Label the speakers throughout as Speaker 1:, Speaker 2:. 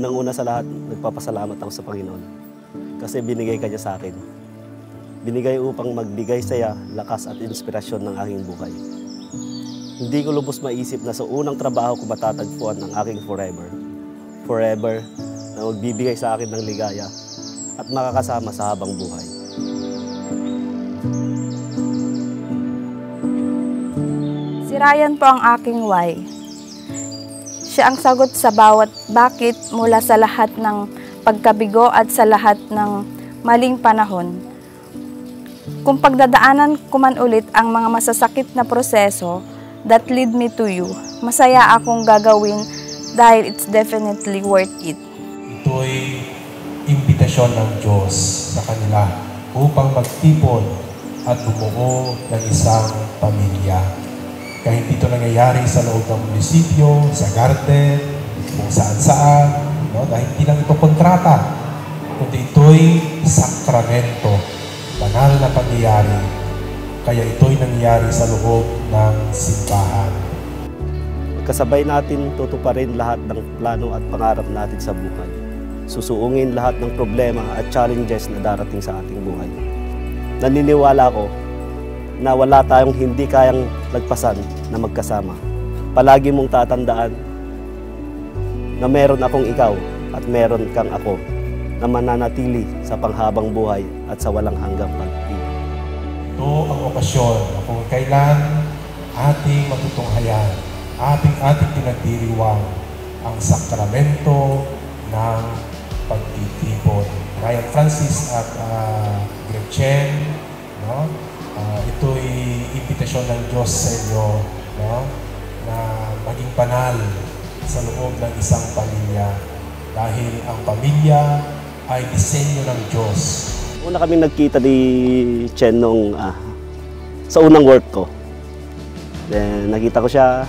Speaker 1: Unang-una sa lahat, nagpapasalamat ako sa Panginoon kasi binigay ka niya sa akin. Binigay upang magbigay saya, lakas at inspirasyon ng aking buhay. Hindi ko lubos maisip na sa unang trabaho ko matatagpuan ang aking forever. Forever na magbibigay sa akin ng ligaya at makakasama sa habang buhay.
Speaker 2: Si Ryan po ang aking why. Siya ang sagot sa bawat bakit mula sa lahat ng pagkabigo at sa lahat ng maling panahon. Kung pagdadaanan ko man ulit ang mga masasakit na proseso that lead me to you, masaya akong gagawin dahil it's definitely worth it.
Speaker 3: Ito'y imbitasyon ng Diyos sa kanila upang magtipon at bumuo ng isang pamilya. Kahit ito nangyayari sa loob ng munisipyo, sa garden, kung saan-saan, no? Dahil hindi lang ito kontrata, kundi ito'y sakramento, banal na pangyayari. Kaya ito'y nangyayari sa loob ng simbahan.
Speaker 1: Kasabay natin tutuparin lahat ng plano at pangarap natin sa buhay. Susuungin lahat ng problema at challenges na darating sa ating buhay. Naniniwala ko na wala tayong hindi kayang lagpasan na magkasama. Palagi mong tatandaan na meron akong ikaw at meron kang ako na mananatili sa panghabang buhay at sa walang hanggang pag-ibig.
Speaker 3: Ito ang okasyon na kung kailan ating matutunghayan, ating pinagdiriwang ang sakramento ng pagtitipon. Ryan Francis at Gretchen, no? Ito'y imbitasyon ng Diyos sa inyo, no? Na maging banal sa loob ng isang pamilya dahil ang pamilya ay disenyo ng Diyos.
Speaker 1: Una kami nagkita ni Chen nung sa unang work ko. Then nakita ko siya,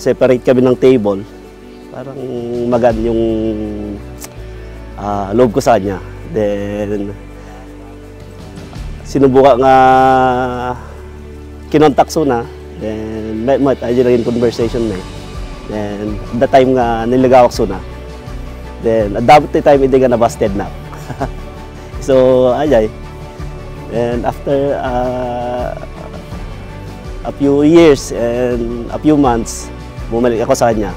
Speaker 1: separate kami ng table. Parang magan yung loob ko sa kanya. Then sinubukan nga kinontak na. Then ay naging conversation na. Then at the time nga nilagawak na. Then at that time hindi ka na busted na. So ayay. And after a few years and a few months, bumalik ako sa kanya.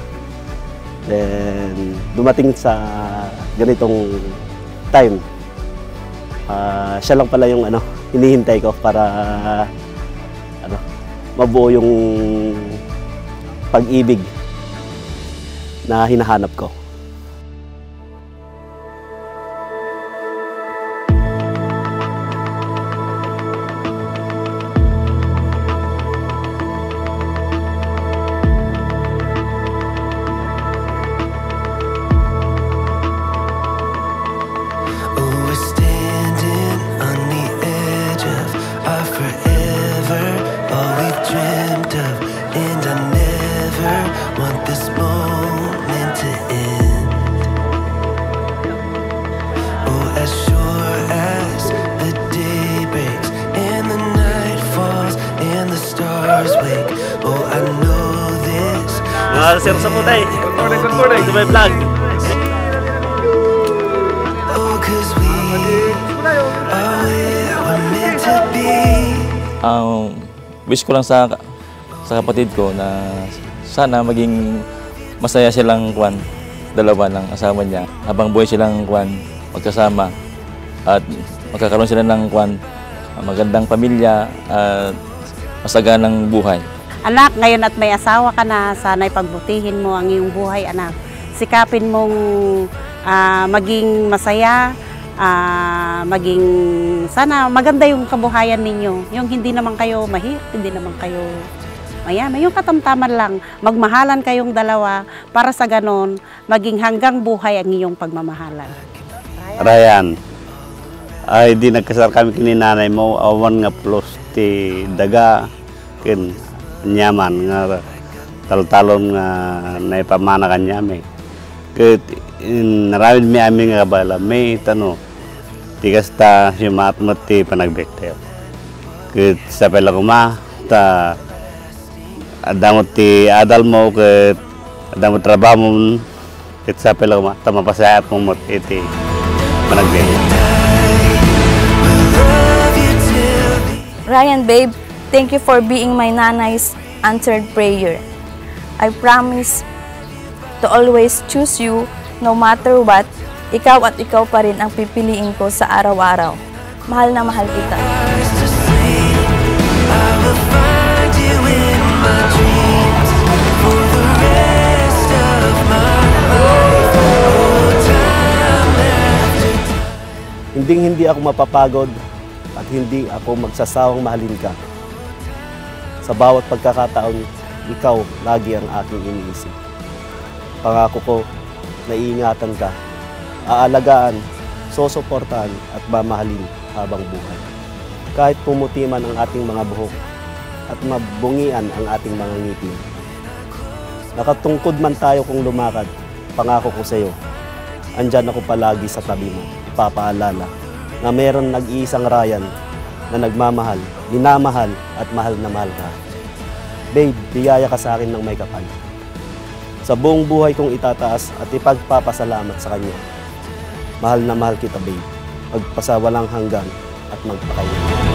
Speaker 1: Then dumating sa ganitong time. Siya lang pala yung hinihintay ko para mabuo yung pag-ibig na hinahanap ko. Sir sa putay. Ito may vlog.
Speaker 4: Wish ko lang sa kapatid ko na sana maging masaya silang dalawa ng asawa niya. Habang buhay silang magkasama at magkakaroon sila ng magandang pamilya at masaganang buhay.
Speaker 5: Anak, ngayon at may asawa ka na, sana'y pagbutihin mo ang iyong buhay, anak. Sikapin mong maging masaya, sana maganda yung kabuhayan ninyo. Yung hindi naman kayo mahirap, hindi naman kayo mayaman. Yung katamtaman lang, magmahalan kayong dalawa para sa ganon, maging hanggang buhay ang iyong pagmamahalan.
Speaker 6: Ryan, ay di nagkasar kami kininanay mo, awan nga plus ti daga, nyaman nga talon nga naipamana kanya may narawid mi amin nga bala may tigas ta si matmat ti panagbektew sa pala kuma ta adamot ti adal mo adamot trabaho mo Tit sa peloma, tamapasayat mo mot iti managdeng.
Speaker 2: Ryan, babe, thank you for being my nanay's answered prayer. I promise to always choose you no matter what. Ikaw at ikaw pa rin ang pipiliin ko sa araw-araw. Mahal na mahal kita.
Speaker 1: Hindi ako mapapagod at hindi ako magsasawang mahalin ka. Sa bawat pagkakataon, ikaw lagi ang aking iniisip. Pangako ko na iingatan ka, aalagaan, susuportahan at mamahalin habang buhay. Kahit pumuti man ang ating mga buhok at mabungian ang ating mga ngiti. Nakatungkod man tayo kung lumakad, pangako ko sa iyo, andyan ako palagi sa tabi mo. Ipapaalala na meron nag-iisang Ryan na nagmamahal, minamahal at mahal na mahal ka. Babe, biyaya ka sa akin ng may kapal. Sa buong buhay kong itataas at ipagpapasalamat sa kanya. Mahal na mahal kita, babe. Magpasawalang hanggan at magpakain.